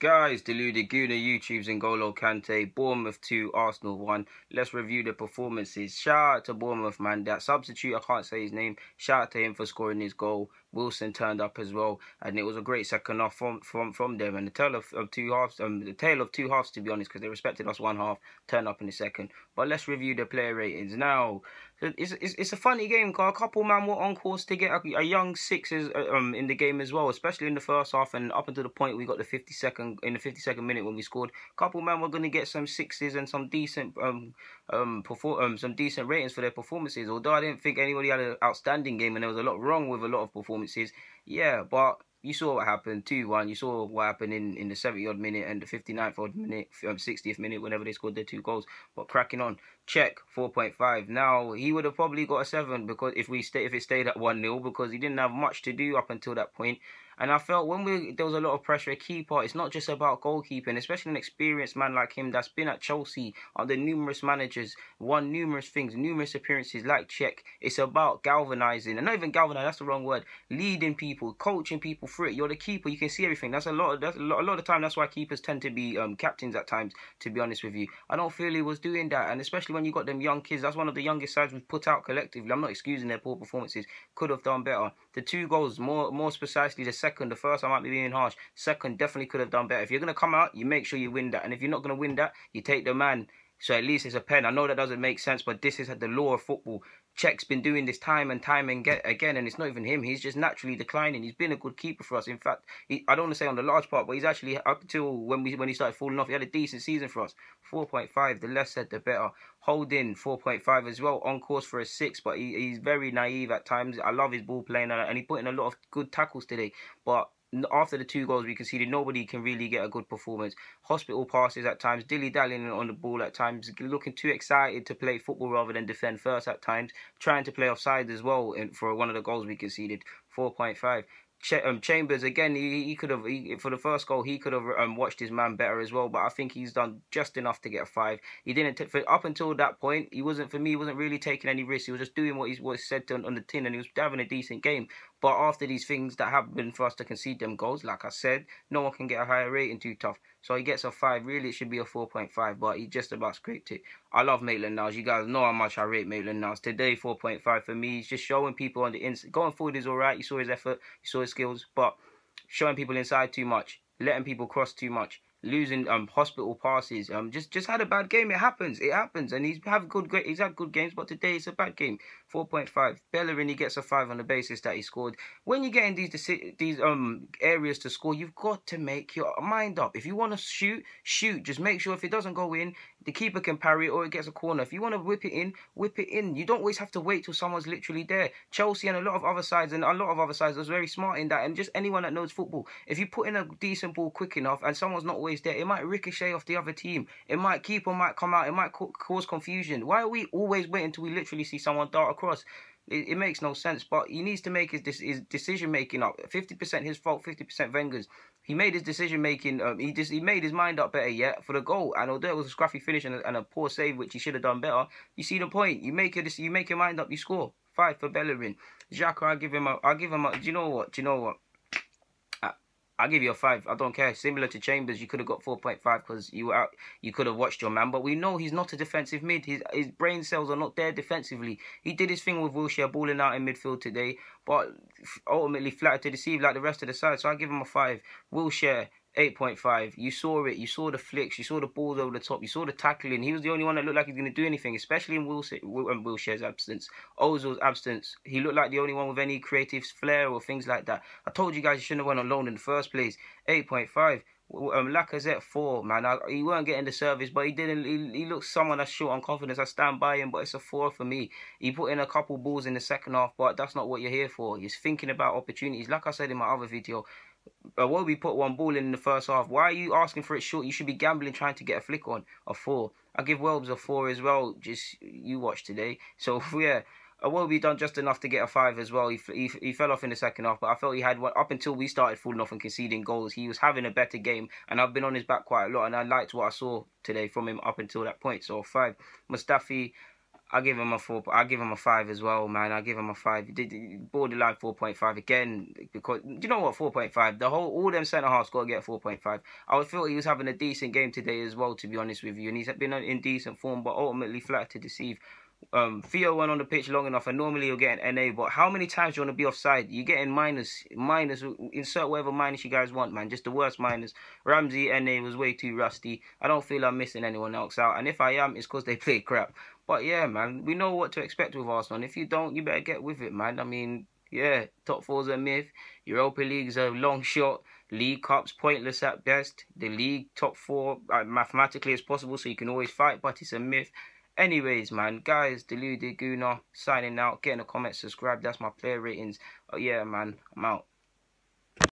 Guys, Deluded Guna, YouTube's N'Golo Kante, Bournemouth 2, Arsenal 1. Let's review the performances. Shout out to Bournemouth, man. That substitute, I can't say his name. Shout out to him for scoring his goal. Wilson turned up as well, and it was a great second half from them. And the tale of two halves, to be honest, because they respected us one half, turned up in the second. But let's review the player ratings now. It's a funny game because a couple man were on course to get a young sixes in the game as well, especially in the first half and up until the point we got the 52nd minute when we scored. A couple man were going to get some sixes and some decent some decent ratings for their performances. Although I didn't think anybody had an outstanding game and there was a lot wrong with a lot of performances. Yeah, but you saw what happened, 2-1. You saw what happened in the 70-odd minute and the 59th-odd minute, 60th minute, whenever they scored their 2 goals. But cracking on. Cech, 4.5. Now, he would have probably got a 7 because if it stayed at 1-0 because he didn't have much to do up until that point. And I felt there was a lot of pressure at keeper. It's not just about goalkeeping, especially an experienced man like him that's been at Chelsea under numerous managers, won numerous things, numerous appearances like Cech. It's about galvanising, and not even galvanising, that's the wrong word, leading people, coaching people through it. You're the keeper, you can see everything. That's a lot of the time, that's why keepers tend to be captains at times, to be honest with you. I don't feel he was doing that, and especially when you got them young kids, that's one of the youngest sides we've put out collectively. I'm not excusing their poor performances, could have done better. The 2 goals, more precisely the second, the first I might be being harsh, second definitely could have done better. If you're going to come out, you make sure you win that, and if you're not going to win that, you take the man. So at least it's a pen. I know that doesn't make sense, but this is the law of football. Cech's been doing this time and time again, and it's not even him. He's just naturally declining. He's been a good keeper for us. In fact, I don't want to say on the large part, but he's actually, up until when he started falling off, he had a decent season for us. 4.5, the less said, the better. Holding, 4.5 as well, on course for a 6, but he's very naive at times. I love his ball playing, and he put in a lot of good tackles today, but after the 2 goals we conceded, nobody can really get a good performance. Hospital passes at times, dilly-dallying on the ball at times, looking too excited to play football rather than defend first at times, trying to play offside as well for one of the goals we conceded. 4.5. Chambers, again, he could have, for the first goal, he could have watched his man better as well, but I think he's done just enough to get a 5. He didn't, up until that point, he wasn't really taking any risks. He was just doing what he said on the tin, and he was having a decent game. But after these things that happened for us to concede them goals, like I said, no one can get a higher rating too tough. So he gets a 5. Really, it should be a 4.5, but he just about scraped it. I love Maitland-Niles. You guys know how much I rate Maitland-Niles. Today, 4.5 for me. He's just showing people on the inside. Going forward is all right. You saw his effort. You saw his skills. But showing people inside too much. Letting people cross too much. Losing hospital passes. Just had a bad game. It happens. And he's had good games, but today it's a bad game. 4.5. Bellerin, he gets a 5 on the basis that he scored. When you get in these areas to score, you've got to make your mind up. If you want to shoot. Just make sure if it doesn't go in, the keeper can parry it or it gets a corner. If you want to whip it in. You don't always have to wait till someone's literally there. Chelsea and a lot of other sides was very smart in that, and just anyone that knows football. If you put in a decent ball quick enough and someone's not always there, it might ricochet off the other team. Keeper might come out. It might cause confusion. Why are we always waiting until we literally see someone dart across? It makes no sense. But he needs to make his decision making up. 50% his fault, 50% Wenger's. He made his decision making. He made his mind up better yet for the goal. And although it was a scruffy finish and a poor save, which he should have done better, you see the point. You make your mind up. You score. 5 for Bellerin. Xhaka, I'll give him a. Do you know what? I'll give you a 5. I don't care. Similar to Chambers, you could have got 4.5 because you could have watched your man. But we know he's not a defensive mid. His brain cells are not there defensively. He did his thing with Wilshere balling out in midfield today, but ultimately flattered to deceive like the rest of the side. So I give him a 5. Wilshere, 8.5. You saw it. You saw the flicks. You saw the balls over the top. You saw the tackling. He was the only one that looked like he was going to do anything, especially in Wilshere's absence. Ozil's absence. He looked like the only one with any creative flair or things like that. I told you guys you shouldn't have went on loan in the first place. 8.5. Lacazette, 4, man. He weren't getting the service, but he didn't. He looks someone that's short on confidence. I stand by him, but it's a 4 for me. He put in a couple balls in the second half, but that's not what you're here for. He's thinking about opportunities. Like I said in my other video, Iwobi put 1 ball in the first half. Why are you asking for it short? You should be gambling trying to get a flick on. A 4. I give Welbs a 4 as well. Just you watch today. So yeah, Iwobi done just enough to get a 5 as well. He fell off in the second half, but I felt he had one up until we started falling off and conceding goals. He was having a better game, and I've been on his back quite a lot, and I liked what I saw today from him up until that point. So 5. Mustafi, I give him a 4. I give him a 5 as well, man. I give him a 5. He did borderline 4.5 again, because you know what, 4.5. All them centre halves got to get 4.5. I would feel he was having a decent game today as well, to be honest with you, and he's been in decent form, but ultimately flat to deceive. Theo went on the pitch long enough, and normally you'll get an NA, but how many times do you want to be offside? You're getting minus, insert whatever minus you guys want, man. Just the worst minus. Ramsey, NA was way too rusty. I don't feel I'm missing anyone else out, and if I am, it's because they play crap. But yeah, man, we know what to expect with Arsenal, and if you don't, you better get with it, man. I mean, yeah, top 4's a myth. Europa League's a long shot. League Cup's pointless at best. The league top 4 mathematically is possible, so you can always fight, but it's a myth. Anyways, man, guys, Deluded Gooner signing out. Get in the comments, subscribe. That's my player ratings. Oh yeah, man, I'm out.